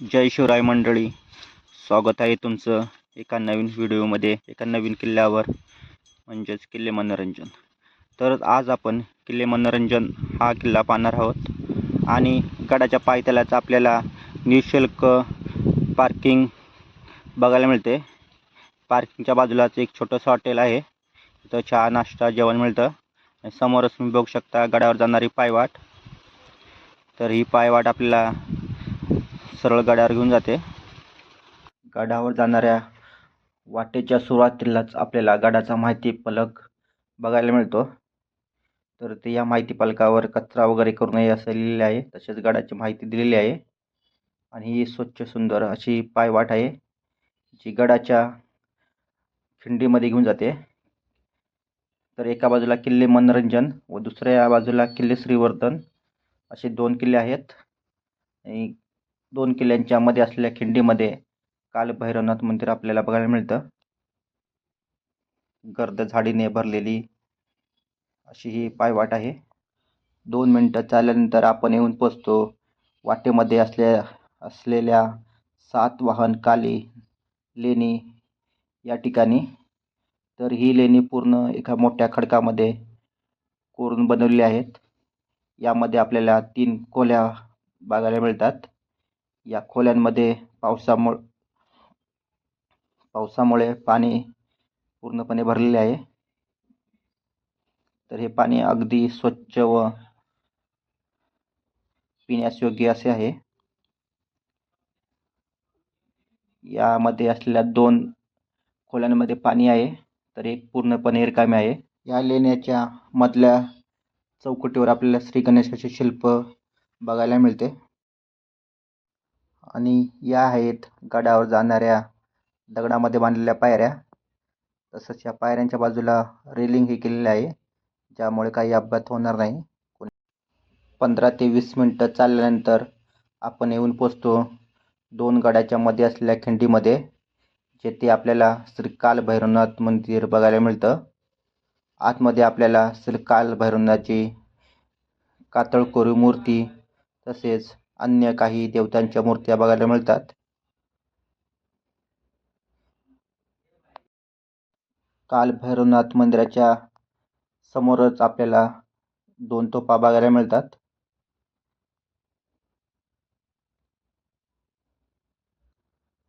जय शिवराय मंडळी, स्वागत आहे तुमचं एका नवीन व्हिडिओमध्ये, एका नवीन किल्ल्यावर म्हणजेच किल्ले मनोरंजन. तर आज आपण किल्ले मनोरंजन हा किल्ला पाहणार आहोत आणि गडाच्या पायथ्यालाच आपल्याला निःशुल्क पार्किंग बघायला मिळते. पार्किंगच्या बाजूलाच एक छोटंसं हॉटेल आहे, तिथं चहा नाश्ता जेवण मिळतं. समोरच तुम्ही बघू शकता गडावर जाणारी पायवाट. तर ही पायवाट आपल्याला सरळ गडावर घेऊन जाते. गडावर जाणाऱ्या वाटेच्या सुरुवातीलाच आपल्याला गडाचा माहिती फलक बघायला मिळतो. तर ते या माहिती फलकावर कचरा वगैरे करू नये असं लिहिलेले आहे, तसेच गडाची माहिती दिलेली आहे. आणि ही स्वच्छ सुंदर अशी पायवाट आहे जी गडाच्या खिंडीमध्ये घेऊन जाते. तर एका बाजूला किल्ले मनोरंजन व दुसऱ्या बाजूला किल्ले श्रीवर्धन असे दोन किल्ले आहेत. आणि दोन किल्ल्यांच्या मध्ये असलेल्या खिंडीमध्ये काल भैरवनाथ मंदिर आपल्याला बघायला मिळतं. गर्द झाडीने भरलेली अशी ही पायवाट आहे. 2 मिनिटं चालल्यानंतर आपण येऊन पोचतो वाटेमध्ये असलेल्या सातवाहन काली लेणी या ठिकाणी. तर ही लेणी पूर्ण एका मोठ्या खडकामध्ये कोरून बनवलेली आहेत. यामध्ये आपल्याला 3 खोल्या बघायला मिळतात. या खोल्यांमध्ये पावसामुळे पाणी पूर्णपणे भरलेले आहे. तर हे पाणी अगदी स्वच्छ व पिण्यास योग्य असे आहे. यामध्ये असलेल्या 2 खोल्यांमध्ये पाणी आहे, तर एक पूर्णपणे रिकामी आहे. या लेण्याच्या मधल्या चौकटीवर आपल्याला श्री गणेशाचे शिल्प बघायला मिळते. आणि या आहेत गडावर जाणाऱ्या दगडामध्ये बांधलेल्या पायऱ्या. तसंच या पायऱ्यांच्या बाजूला रेलिंग ही केलेली आहे, ज्यामुळे काही अपघात होणार नाही. 15 ते 20 मिनिटं चालल्यानंतर आपण येऊन पोचतो 2 गडाच्या मध्ये असलेल्या खिंडीमध्ये, जेथे आपल्याला श्री काल भैरवनाथ मंदिर बघायला मिळतं. आतमध्ये आपल्याला श्री काल भैरवनाथची कातळकोरीव मूर्ती तसेच अन्य काही देवतांच्या मूर्त्या बघायला मिळतात. काल भैरवनाथ मंदिराच्या समोरच आपल्याला 2 तोफा बघायला मिळतात.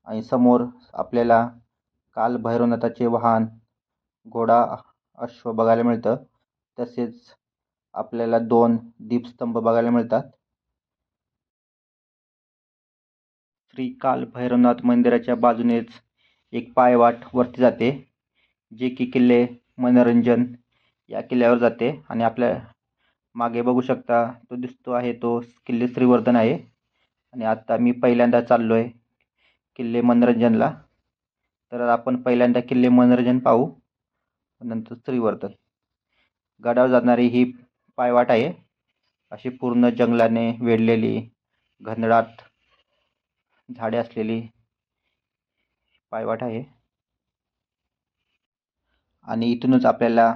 आणि समोर आपल्याला काल भैरवनाथाचे वाहन घोडा अश्व बघायला मिळतं. तसेच आपल्याला 2 दीपस्तंभ बघायला मिळतात. श्री काल भैरवनाथ मंदिराच्या बाजूनेच एक पायवाट वरती जाते, जे की किल्ले मनोरंजन या किल्ल्यावर जाते. आणि आपल्या मागे बघू शकता तो दिसतो आहे तो किल्ले श्रीवर्धन आहे. आणि आता मी पहिल्यांदा चाललो आहे किल्ले मनोरंजनला. तर आपण पहिल्यांदा किल्ले मनोरंजन पाहू, नंतर श्रीवर्धन. गडावर जाणारी ही पायवाट आहे, अशी पूर्ण जंगलाने वेढलेली घनदाट झाडे असलेली पायवाट आहे. आणि इथूनच आपल्याला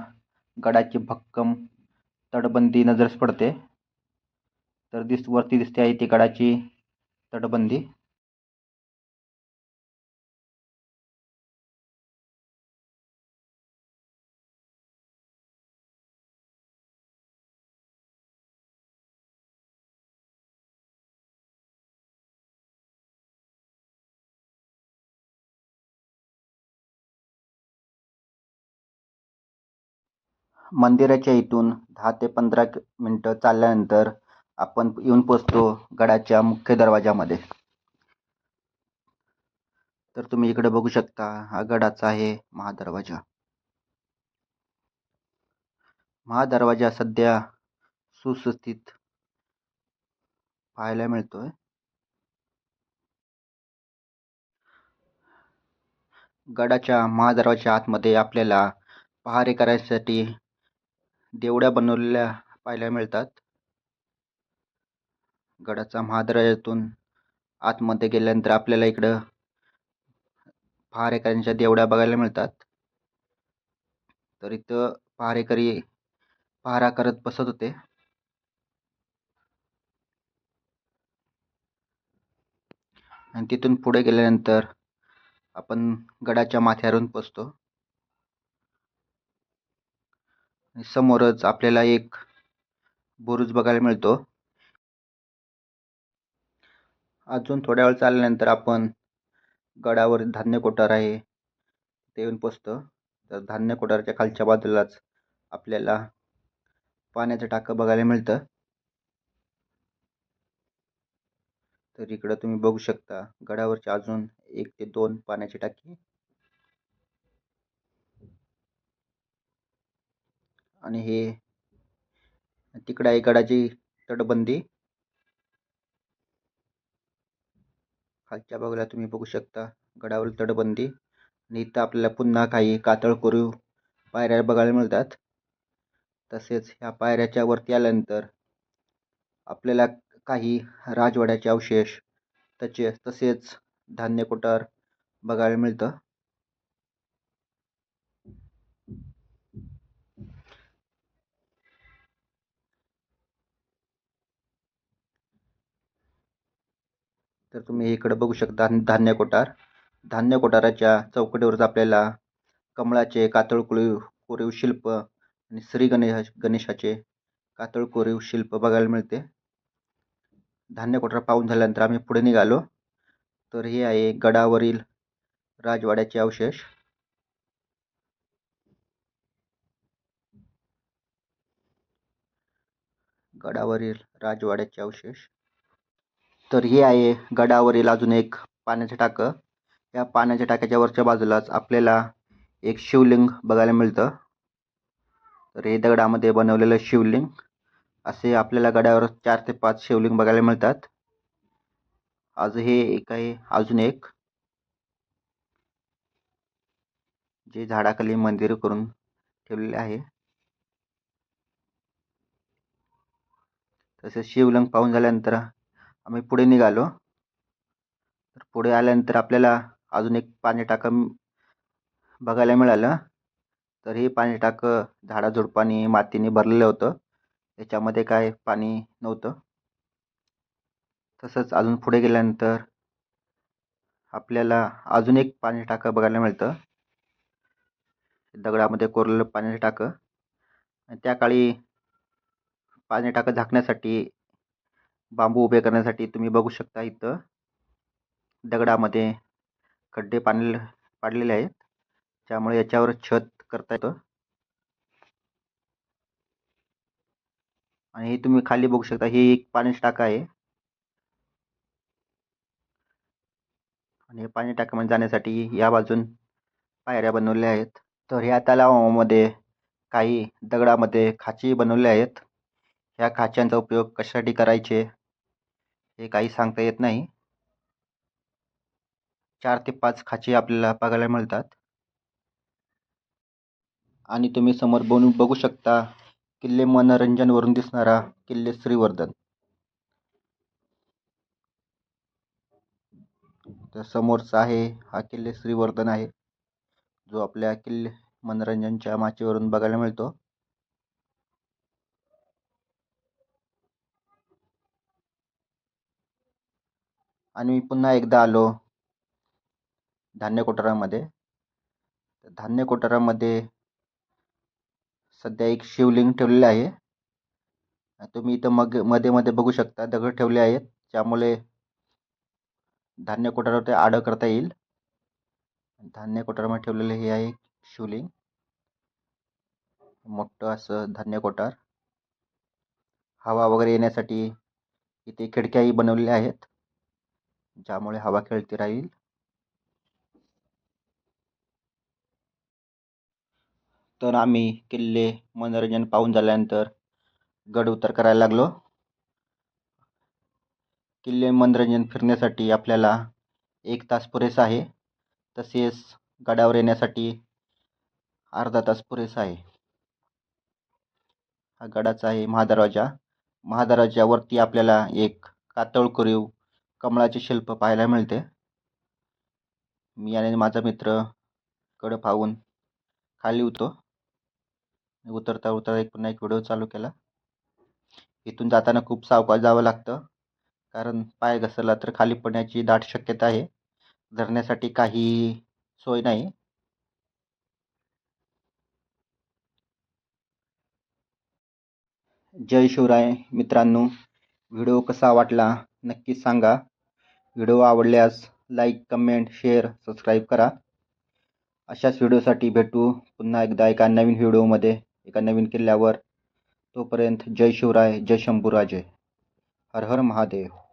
गडाची भक्कम तटबंदी नजरेस पडते. तर वरती दिसते आहे ती गडाची तटबंदी. मंदिराच्या इथून 10 ते 15 मिनिटं चालल्यानंतर आपण येऊन पोचतो गडाच्या मुख्य दरवाजामध्ये. तर तुम्ही इकडे बघू शकता, हा गडाचा आहे महादरवाजा. महादरवाजा सध्या सुस्थितीत पाहायला मिळतोय. गडाच्या महादरवाजाच्या आतमध्ये आपल्याला पहारे करायसाठी देवड्या बनवलेल्या पाहायला मिळतात. गडाचा महादरवाजातून आतमध्ये गेल्यानंतर आपल्याला इकडं पहारेकऱ्यांच्या देवड्या बघायला मिळतात. तर इथं पहारेकरी पहारा करत बसत होते. आणि तिथून पुढे गेल्यानंतर आपण गडाच्या माथ्यावरून पोचतो आणि समोरच आपल्याला एक बुरुज बघायला मिळतो. अजून थोड्या वेळ चालल्यानंतर आपण गडावर धान्य कोठार आहे ते येऊन पोचतो. तर धान्य कोठारच्या खालच्या बाजूलाच आपल्याला पाण्याचं टाकं बघायला मिळतं. तर इकडं तुम्ही बघू शकता गडावरचे अजून 1 ते 2 पाण्याची टाकी आणि हे तिकडे आहे गडाची तटबंदी. खालच्या बाजूला तुम्ही बघू शकता गडावर तटबंदी आणि इथं आपल्याला पुन्हा काही कातळ कोरीव पायऱ्या बघायला मिळतात. तसेच ह्या पायऱ्याच्या वरती आल्यानंतर आपल्याला काही राजवाड्याचे अवशेष तसेच धान्य कोठार बघायला मिळतं. तर तुम्ही इकडे बघू शकता धान्य कोठार. धान्य कोठाराच्या चौकटीवरच आपल्याला कमळाचे कातळ कोरीव शिल्प आणि श्री गणेशाचे कातळ कोरीव शिल्प बघायला मिळते. धान्य कोठार पाहून झाल्यानंतर आम्ही पुढे निघालो. तर हे आहे गडावरील राजवाड्याचे अवशेष. गडावरील राजवाड्याचे अवशेष. तर हे आहे गडावरील अजून एक पाण्याचं टाकं. या पाण्याच्या टाक्याच्या वरच्या बाजूलाच आपल्याला एक शिवलिंग बघायला मिळतं. तर हे दगडामध्ये बनवलेलं शिवलिंग. असे आपल्याला गडावर 4 ते 5 शिवलिंग बघायला मिळतात. आज हे एक आहे अजून एक जे झाडाखाली मंदिर करून ठेवलेले आहे. तसेच शिवलिंग पाहून झाल्यानंतर आम्ही पुढे निघालो. तर पुढे आल्यानंतर आपल्याला अजून एक पाणी टाकं बघायला मिळालं. तर हे पाणी टाकं झाडाझुडपांनी मातीने भरलेलं होतं. याच्यामध्ये काय पाणी नव्हतं. तसंच अजून पुढे गेल्यानंतर आपल्याला अजून एक पाणी टाकं बघायला मिळतं. दगडामध्ये कोरलेलं पाण्याचं टाकं. आणि त्या काळी पाणी टाकं झाकण्यासाठी बांबू उभे करण्यासाठी तुम्ही बघू शकता इथं दगडामध्ये खड्डे पाडलेले आहेत. त्यामुळे याच्यावर छत करता येतं. आणि हे तुम्ही खाली बघू शकता ही एक पाण्याची टाकं आहे. आणि हे पाणी टाकीमध्ये जाण्यासाठी या बाजून पायऱ्या बनवलेल्या आहेत. तर ह्या तलावामध्ये काही दगडामध्ये खाची बनवल्या आहेत. ह्या खाच्यांचा उपयोग कशासाठी करायचे हे काही सांगता येत नाही. 4 ते 5 खाची आपल्याला बघायला मिळतात. आणि तुम्ही समोर बघू शकता किल्ले मनोरंजन वरून दिसणारा किल्ले श्रीवर्धन. तर समोरचा आहे हा किल्ले श्रीवर्धन आहे जो आपल्या किल्ले मनोरंजनच्या माचीवरून बघायला मिळतो. आणि मी पुन्हा एकदा आलो धान्य कोठारामध्ये. धान्य कोठारामध्ये सध्या एक शिवलिंग ठेवलेलं आहे. तुम्ही इथं मध्ये मध्ये बघू शकता दगड ठेवले आहेत ज्यामुळे धान्य कोठारावर ते आडं करता येईल. धान्य कोठारामध्ये ठेवलेलं हे आहे शिवलिंग. मोठं असं धान्य कोठार. हवा वगैरे येण्यासाठी इथे खिडक्याही बनवलेल्या आहेत ज्यामुळे हवा खेळती राहील. तर आम्ही किल्ले मनोरंजन पाहून झाल्यानंतर गड उतार करायला लागलो. किल्ले मनोरंजन फिरण्यासाठी आपल्याला 1 तास पुरेसा आहे. तसेच गडावर येण्यासाठी अर्धा तास पुरेसा आहे. हा गडाचा आहे महादरवाजा. महादरवाज्यावरती आपल्याला एक कातळ कोरीव कमळाचे शिल्प पाहायला मिळते. मी आणि माझा मित्र गड पाहून खाली उतरता एक पुन्हा एक व्हिडिओ चालू केला. इथून जाताना खूप सावकाश जावं लागतं कारण पाय घसरला तर खाली पडण्याची दाट शक्यता आहे. धरण्यासाठी काही सोय नाही. जय शिवराय मित्रांनो, व्हिडिओ कसा वाटला नक्कीच सांगा. व्हिडिओ आवडल्यास लाईक, कमेंट, शेअर, सबस्क्राईब करा. अशाच व्हिडिओसाठी भेटू पुन्हा एकदा एका नवीन व्हिडिओमध्ये, एका नवीन किल्ल्यावर. तोपर्यंत जय शिवराय, जय शंभूराजे, हर हर महादेव.